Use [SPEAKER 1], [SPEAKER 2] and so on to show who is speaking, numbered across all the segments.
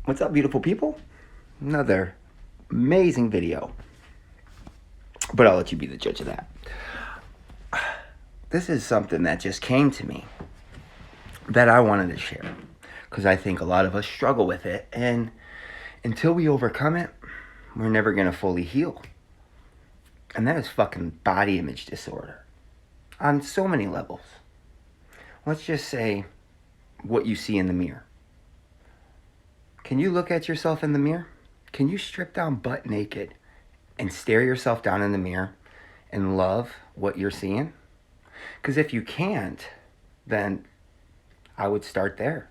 [SPEAKER 1] What's up, beautiful people? Another amazing video. But I'll let you be the judge of that. This is something that just came to me that I wanted to share. Because I think a lot of us struggle with it. And until we overcome it, we're never going to fully heal. And that is fucking body image disorder. On so many levels. Let's just say what you see in the mirror. Can you look at yourself in the mirror? Can you strip down butt naked and stare yourself down in the mirror and love what you're seeing? Because if you can't, then I would start there.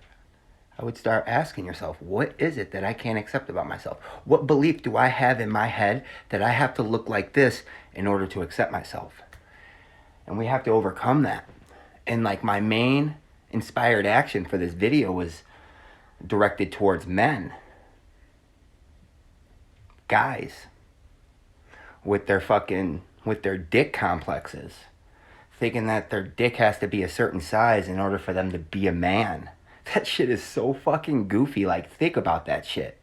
[SPEAKER 1] I would start asking yourself, what is it that I can't accept about myself? What belief do I have in my head that I have to look like this in order to accept myself? And we have to overcome that. And like my main inspired action for this video was directed towards men, guys, with their dick complexes, thinking that their dick has to be a certain size in order for them to be a man. That shit is so fucking goofy. Like, think about that shit.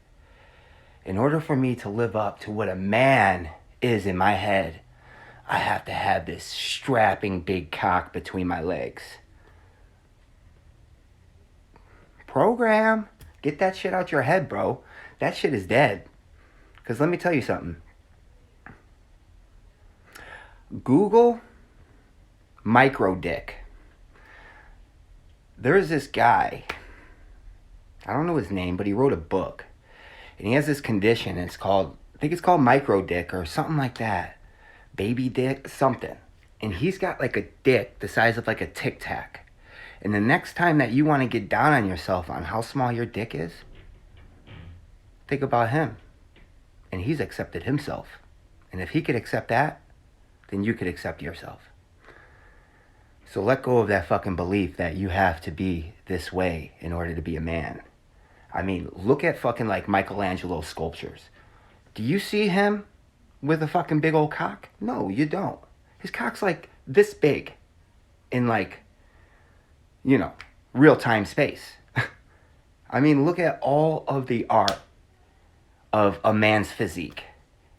[SPEAKER 1] In order for me to live up to what a man is in my head, I have to have this strapping big cock between my legs. Program. Get that shit out your head, bro. That shit is dead. Because let me tell you something. Google micro dick. There's this guy. I don't know his name, but he wrote a book. And he has this condition. And I think it's called micro dick or something like that. Baby dick, something. And he's got like a dick the size of like a Tic Tac. And the next time that you want to get down on yourself on how small your dick is, think about him. And he's accepted himself. And if he could accept that, then you could accept yourself. So let go of that fucking belief that you have to be this way in order to be a man. I mean, look at fucking like Michelangelo's sculptures. Do you see him with a fucking big old cock? No, you don't. His cock's like this big in like, real-time space. I mean, look at all of the art of a man's physique.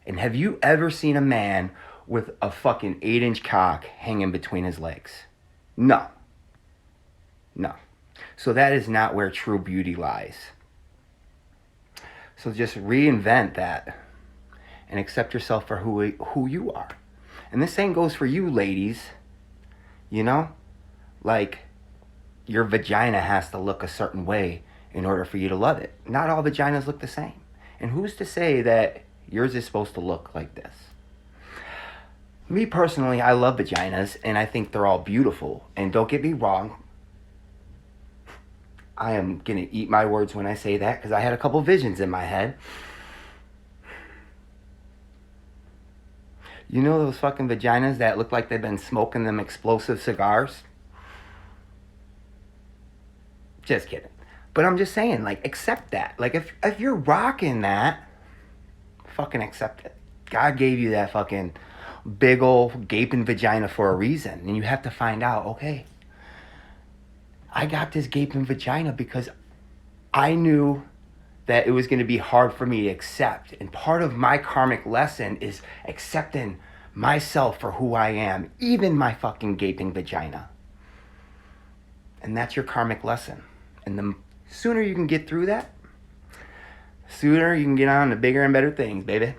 [SPEAKER 1] And have you ever seen a man with a fucking 8-inch cock hanging between his legs? No. So that is not where true beauty lies. So just reinvent that and accept yourself for who you are. And the same goes for you, ladies. Like, your vagina has to look a certain way in order for you to love it. Not all vaginas look the same. And who's to say that yours is supposed to look like this? Me personally, I love vaginas, and I think they're all beautiful. And don't get me wrong, I am going to eat my words when I say that, because I had a couple visions in my head. You know those fucking vaginas that look like they've been smoking them explosive cigars? Just kidding. But I'm just saying, like, accept that. Like, if you're rocking that, fucking accept it. God gave you that fucking big old gaping vagina for a reason. And you have to find out, okay, I got this gaping vagina because I knew that it was going to be hard for me to accept. And part of my karmic lesson is accepting myself for who I am, even my fucking gaping vagina. And that's your karmic lesson. And the sooner you can get through that, sooner you can get on to bigger and better things, baby.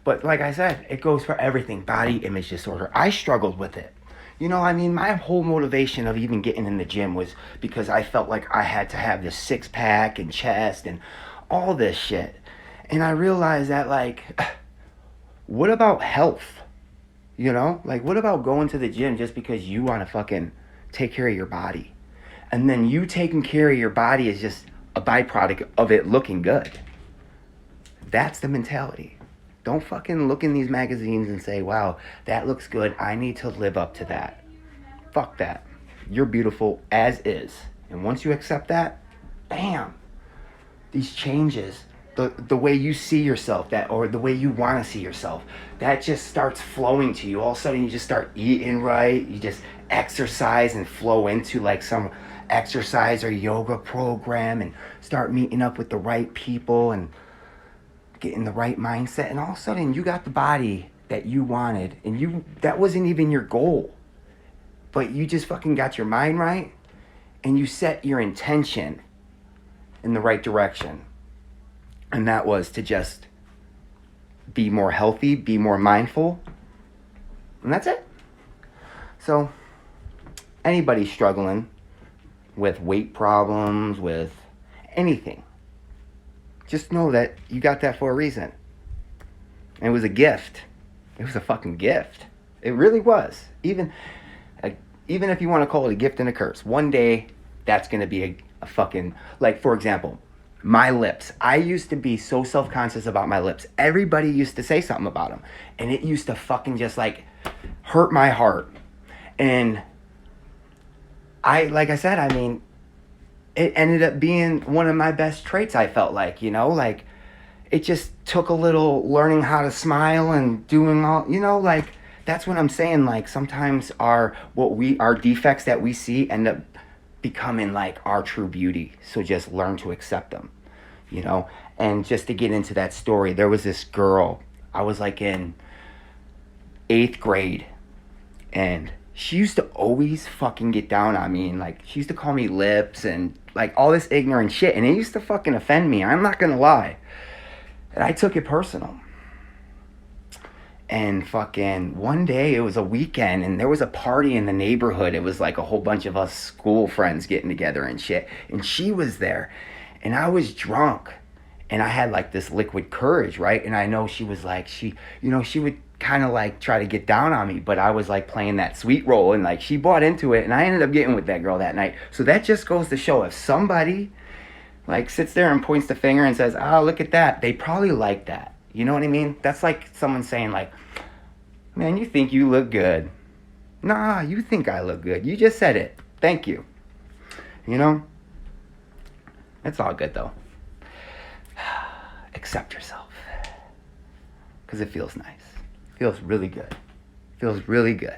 [SPEAKER 1] But like I said, it goes for everything. Body image disorder. I struggled with it. My whole motivation of even getting in the gym was because I felt like I had to have this six-pack and chest and all this shit. And I realized that, like, what about health? Like, what about going to the gym just because you want to fucking take care of your body? And then you taking care of your body is just a byproduct of it looking good. That's the mentality. Don't fucking look in these magazines and say, wow, that looks good. I need to live up to that. Fuck that. You're beautiful as is. And once you accept that, bam, these changes, the way you see yourself, or the way you want to see yourself, that just starts flowing to you. All of a sudden, you just start eating right. You just exercise and flow into like some exercise or yoga program and start meeting up with the right people and get in the right mindset. And all of a sudden you got the body that you wanted, and that wasn't even your goal. But you just fucking got your mind right, and you set your intention in the right direction. And that was to just be more healthy, be more mindful. And that's it. So, anybody struggling with weight problems, with anything, just know that you got that for a reason. And it was a gift. It was a fucking gift. It really was. Even if you want to call it a gift and a curse, one day that's going to be a fucking, like, for example, my lips. I used to be so self-conscious about my lips. Everybody used to say something about them. And it used to fucking just, like, hurt my heart. And like I said, I mean, it ended up being one of my best traits, I felt like, you know? Like, it just took a little learning how to smile and doing all, you know, like, that's what I'm saying. Like, sometimes our defects that we see end up becoming like our true beauty. So just learn to accept them, you know? And just to get into that story, there was this girl, I was like in 8th grade, and she used to always fucking get down on me, and like, she used to call me lips and like all this ignorant shit, and it used to fucking offend me. I'm not gonna lie. And I took it personal. And fucking one day, it was a weekend, and there was a party in the neighborhood. It was like a whole bunch of us school friends getting together and shit. And she was there, and I was drunk, and I had like this liquid courage, right? And I know she was like, she would kind of like try to get down on me, but I was like playing that sweet role, and like she bought into it, and I ended up getting with that girl that night. So that just goes to show, if somebody like sits there and points the finger and says, oh, look at that, they probably like that. You know what I mean? That's like someone saying like, man, you think you look good. Nah, you think I look good. You just said it. Thank you. You know? It's all good though. Accept yourself. Because it feels nice. It feels really good. It feels really good.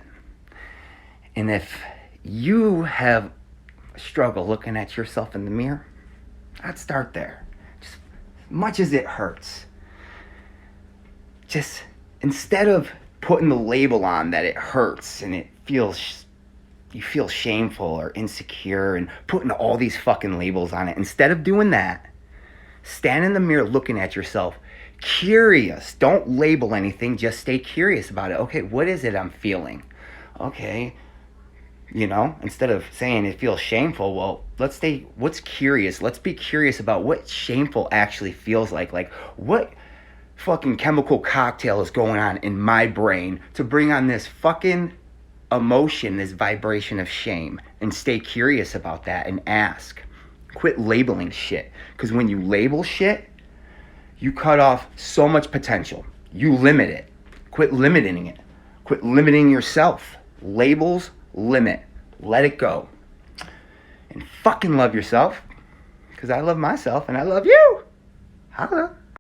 [SPEAKER 1] And if you have a struggle looking at yourself in the mirror, I'd start there. Just as much as it hurts. Just instead of putting the label on that it hurts and you feel shameful or insecure and putting all these fucking labels on it, instead of doing that, stand in the mirror looking at yourself, curious. Don't label anything, just stay curious about it. Okay, what is it I'm feeling? Okay, you know, instead of saying it feels shameful, well, what's curious? Let's be curious about what shameful actually feels like. Like, what fucking chemical cocktail is going on in my brain to bring on this fucking emotion, this vibration of shame? And stay curious about that and ask. Quit labeling shit. Because when you label shit, you cut off so much potential. You limit it. Quit limiting it. Quit limiting yourself. Labels limit. Let it go. And fucking love yourself. Because I love myself and I love you. Holla.